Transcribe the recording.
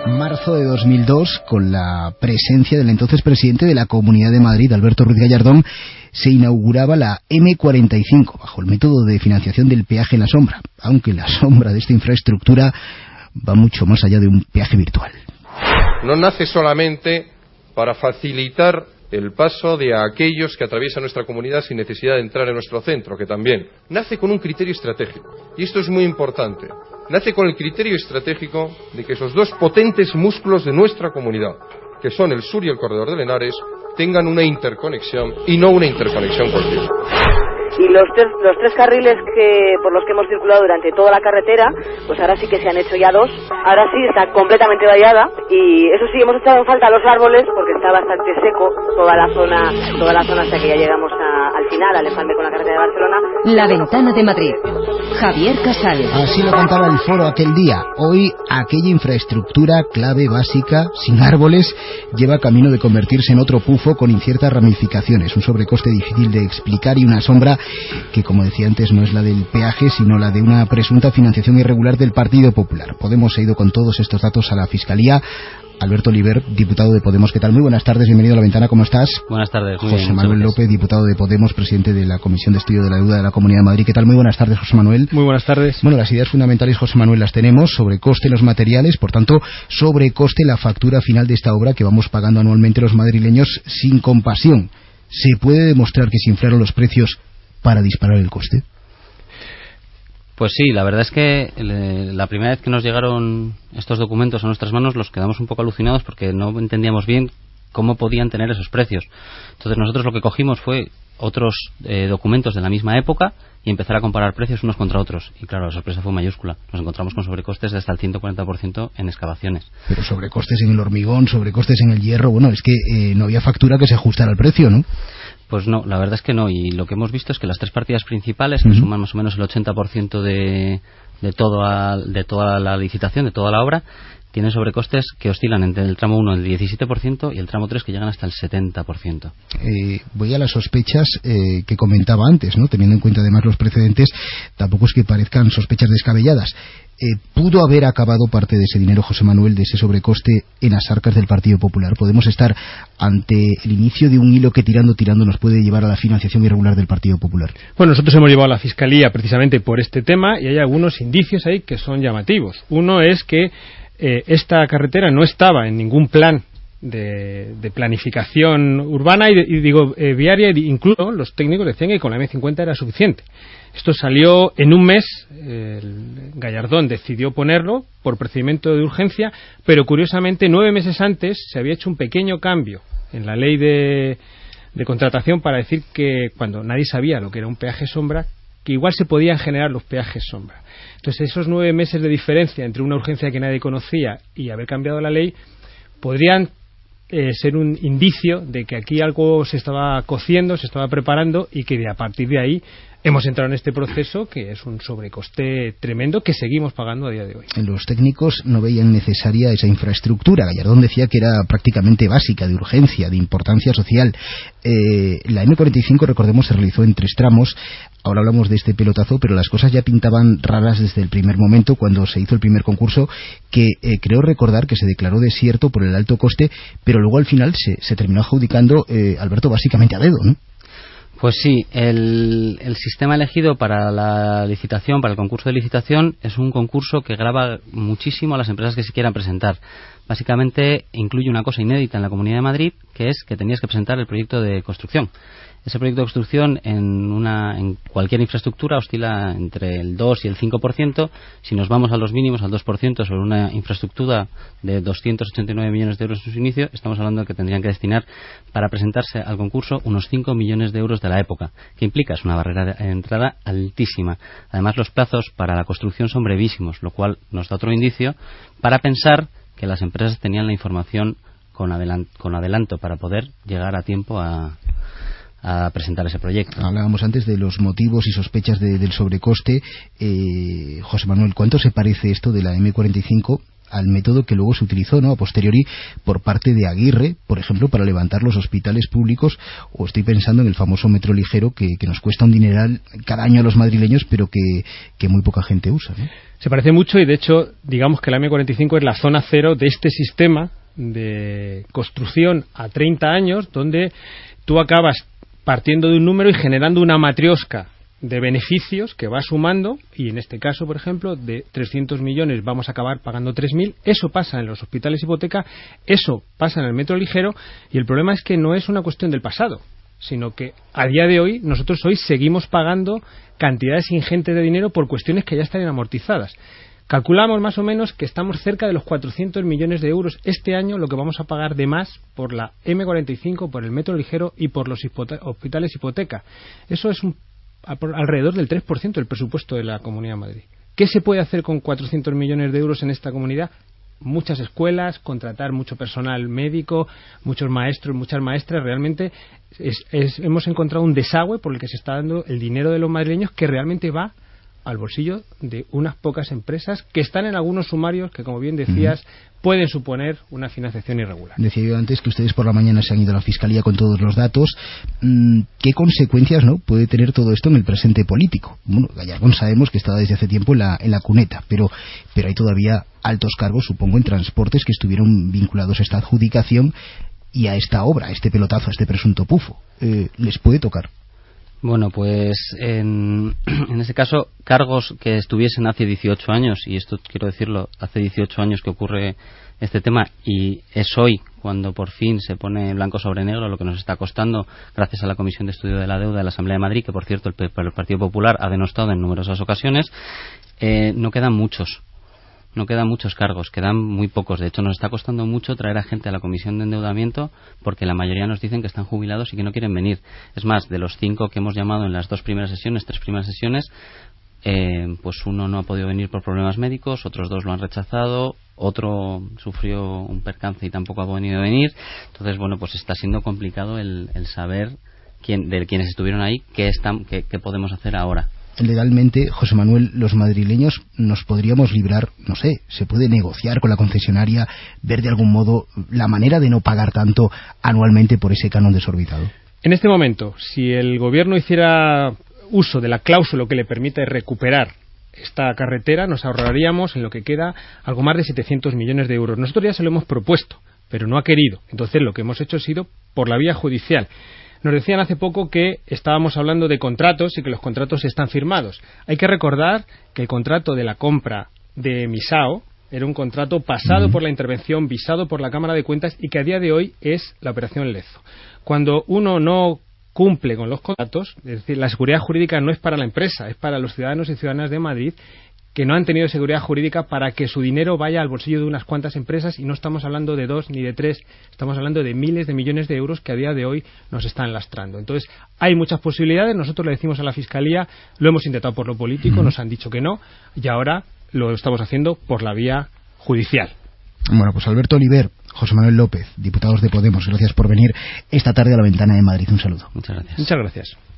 Marzo de 2002, con la presencia del entonces presidente de la Comunidad de Madrid, Alberto Ruiz Gallardón, se inauguraba la M45, bajo el método de financiación del peaje en la sombra, aunque la sombra de esta infraestructura va mucho más allá de un peaje virtual. No nace solamente para facilitar el paso de aquellos que atraviesan nuestra comunidad sin necesidad de entrar en nuestro centro, que también nace con un criterio estratégico, y esto es muy importante. Nace con el criterio estratégico de que esos dos potentes músculos de nuestra comunidad, que son el sur y el corredor del Henares, tengan una interconexión y no una interconexión cualquiera. Y los tres carriles por los que hemos circulado durante toda la carretera, pues ahora sí que se han hecho ya dos. Ahora sí está completamente vallada, y eso sí, hemos echado en falta los árboles porque está bastante seco toda la zona hasta que ya llegamos al final, al empalme con la carretera de Barcelona. La Ventana de Madrid. Javier Casal. Así lo contaba el foro aquel día. Hoy aquella infraestructura clave básica, sin árboles, lleva camino de convertirse en otro pufo con inciertas ramificaciones, un sobrecoste difícil de explicar y una sombra que, como decía antes, no es la del peaje, sino la de una presunta financiación irregular del Partido Popular. Podemos ha ido con todos estos datos a la Fiscalía. Alberto Oliver, diputado de Podemos, ¿qué tal? Muy buenas tardes, bienvenido a La Ventana, ¿cómo estás? Buenas tardes. Muy José bien, Manuel López, diputado de Podemos, presidente de la Comisión de Estudio de la Deuda de la Comunidad de Madrid. ¿Qué tal? Muy buenas tardes, José Manuel. Muy buenas tardes. Bueno, las ideas fundamentales, José Manuel, las tenemos: sobrecoste en los materiales, por tanto, sobrecoste la factura final de esta obra que vamos pagando anualmente los madrileños sin compasión. ¿Se puede demostrar que se inflaron los precios para disparar el coste? Pues sí, la verdad es que la primera vez que nos llegaron estos documentos a nuestras manos los quedamos un poco alucinados porque no entendíamos bien cómo podían tener esos precios. Entonces nosotros lo que cogimos fue otros documentos de la misma época y empezar a comparar precios unos contra otros. Y claro, la sorpresa fue mayúscula. Nos encontramos con sobrecostes de hasta el 140% en excavaciones. Pero sobrecostes en el hormigón, sobrecostes en el hierro, bueno, es que no había factura que se ajustara al precio, ¿no? Pues no, la verdad es que no, y lo que hemos visto es que las tres partidas principales, que suman más o menos el 80% de toda la licitación, de toda la obra, tienen sobrecostes que oscilan entre el tramo 1 el 17% y el tramo 3 que llegan hasta el 70%. Voy a las sospechas que comentaba antes, ¿no? Teniendo en cuenta además los precedentes, tampoco es que parezcan sospechas descabelladas. ¿Pudo haber acabado parte de ese dinero, José Manuel, de ese sobrecoste en las arcas del Partido Popular? ¿Podemos estar ante el inicio de un hilo que tirando nos puede llevar a la financiación irregular del Partido Popular? Bueno, nosotros hemos llevado a la Fiscalía precisamente por este tema y hay algunos indicios ahí que son llamativos. Uno es que esta carretera no estaba en ningún plan de planificación urbana y viaria, incluso los técnicos decían que con la M50 era suficiente. Esto salió en un mes, Gallardón decidió ponerlo por procedimiento de urgencia, pero curiosamente 9 meses antes se había hecho un pequeño cambio en la ley de contratación para decir que cuando nadie sabía lo que era un peaje sombra, que igual se podían generar los peajes sombra. Entonces esos 9 meses de diferencia entre una urgencia que nadie conocía y haber cambiado la ley podrían ser un indicio de que aquí algo se estaba cociendo, se estaba preparando y que a partir de ahí hemos entrado en este proceso que es un sobrecoste tremendo que seguimos pagando a día de hoy. Los técnicos no veían necesaria esa infraestructura. Gallardón decía que era prácticamente básica, de urgencia, de importancia social. La M45, recordemos, se realizó en 3 tramos. Ahora hablamos de este pelotazo, pero las cosas ya pintaban raras desde el primer momento, cuando se hizo el primer concurso, que creo recordar que se declaró desierto por el alto coste, pero luego al final se terminó adjudicando, Alberto, básicamente a dedo, ¿no? Pues sí, el sistema elegido para la licitación, para el concurso de licitación, es un concurso que grava muchísimo a las empresas que se quieran presentar. Básicamente incluye una cosa inédita en la Comunidad de Madrid, que es que tenías que presentar el proyecto de construcción. Ese proyecto de construcción en cualquier infraestructura oscila entre el 2 y el 5%. Si nos vamos a los mínimos, al 2%, sobre una infraestructura de 289 millones de euros en su inicio, estamos hablando de que tendrían que destinar para presentarse al concurso unos 5 millones de euros de la época, que implica es una barrera de entrada altísima. Además, los plazos para la construcción son brevísimos, lo cual nos da otro indicio para pensar que las empresas tenían la información con adelanto para poder llegar a tiempo a presentar ese proyecto. Hablábamos antes de los motivos y sospechas del sobrecoste. José Manuel, ¿cuánto se parece esto de la M45 al método que luego se utilizó, ¿no?, a posteriori por parte de Aguirre, por ejemplo, para levantar los hospitales públicos, o estoy pensando en el famoso metro ligero que nos cuesta un dineral cada año a los madrileños, pero que muy poca gente usa, ¿no? Se parece mucho y, de hecho, digamos que la M45 es la zona cero de este sistema de construcción a 30 años, donde tú acabas partiendo de un número y generando una matriosca de beneficios que va sumando, y en este caso, por ejemplo, de 300 millones vamos a acabar pagando 3.000. Eso pasa en los hospitales hipoteca, eso pasa en el metro ligero, y el problema es que no es una cuestión del pasado, sino que a día de hoy, nosotros hoy seguimos pagando cantidades ingentes de dinero por cuestiones que ya están amortizadas. Calculamos más o menos que estamos cerca de los 400 millones de euros este año lo que vamos a pagar de más por la M45, por el metro ligero y por los hospitales hipoteca. Eso es alrededor del 3% del presupuesto de la Comunidad de Madrid. ¿Qué se puede hacer con 400 millones de euros en esta comunidad? Muchas escuelas, contratar mucho personal médico, muchos maestros, muchas maestras. Realmente hemos encontrado un desagüe por el que se está dando el dinero de los madrileños, que realmente va al bolsillo de unas pocas empresas que están en algunos sumarios que, como bien decías, pueden suponer una financiación irregular. Decía yo antes que ustedes por la mañana se han ido a la Fiscalía con todos los datos. ¿Qué consecuencias, no, puede tener todo esto en el presente político? Bueno, Gallardón sabemos que estaba desde hace tiempo en la cuneta, pero hay todavía altos cargos, supongo, en transportes que estuvieron vinculados a esta adjudicación y a esta obra, a este pelotazo, a este presunto pufo. ¿Les puede tocar? Bueno, pues en ese caso, cargos que estuviesen hace 18 años, y esto quiero decirlo, hace 18 años que ocurre este tema, y es hoy cuando por fin se pone blanco sobre negro lo que nos está costando, gracias a la Comisión de Estudio de la Deuda de la Asamblea de Madrid, que por cierto el Partido Popular ha denostado en numerosas ocasiones. No quedan muchos cargos, quedan muy pocos. De hecho, nos está costando mucho traer a gente a la comisión de endeudamiento, porque la mayoría nos dicen que están jubilados y que no quieren venir. Es más, de los 5 que hemos llamado en las 3 primeras sesiones, pues uno no ha podido venir por problemas médicos, otros 2 lo han rechazado, otro sufrió un percance y tampoco ha podido venir. Entonces, bueno, pues está siendo complicado el saber de quienes estuvieron ahí qué podemos hacer ahora. Legalmente, José Manuel, los madrileños nos podríamos librar, no sé, se puede negociar con la concesionaria, ver de algún modo la manera de no pagar tanto anualmente por ese canon desorbitado. En este momento, si el gobierno hiciera uso de la cláusula que le permite recuperar esta carretera, nos ahorraríamos en lo que queda algo más de 700 millones de euros. Nosotros ya se lo hemos propuesto, pero no ha querido. Entonces lo que hemos hecho ha sido por la vía judicial. Nos decían hace poco que estábamos hablando de contratos y que los contratos están firmados. Hay que recordar que el contrato de la compra de Misao era un contrato pasado por la intervención, visado por la Cámara de Cuentas, y que a día de hoy es la operación Lezo. Cuando uno no cumple con los contratos, es decir, la seguridad jurídica no es para la empresa, es para los ciudadanos y ciudadanas de Madrid, que no han tenido seguridad jurídica para que su dinero vaya al bolsillo de unas cuantas empresas, y no estamos hablando de 2 ni de 3, estamos hablando de miles de millones de euros que a día de hoy nos están lastrando. Entonces, hay muchas posibilidades. Nosotros le decimos a la Fiscalía, lo hemos intentado por lo político, nos han dicho que no, y ahora lo estamos haciendo por la vía judicial. Bueno, pues Alberto Oliver, José Manuel López, diputados de Podemos, gracias por venir esta tarde a La Ventana de Madrid. Un saludo. Muchas gracias. Muchas gracias.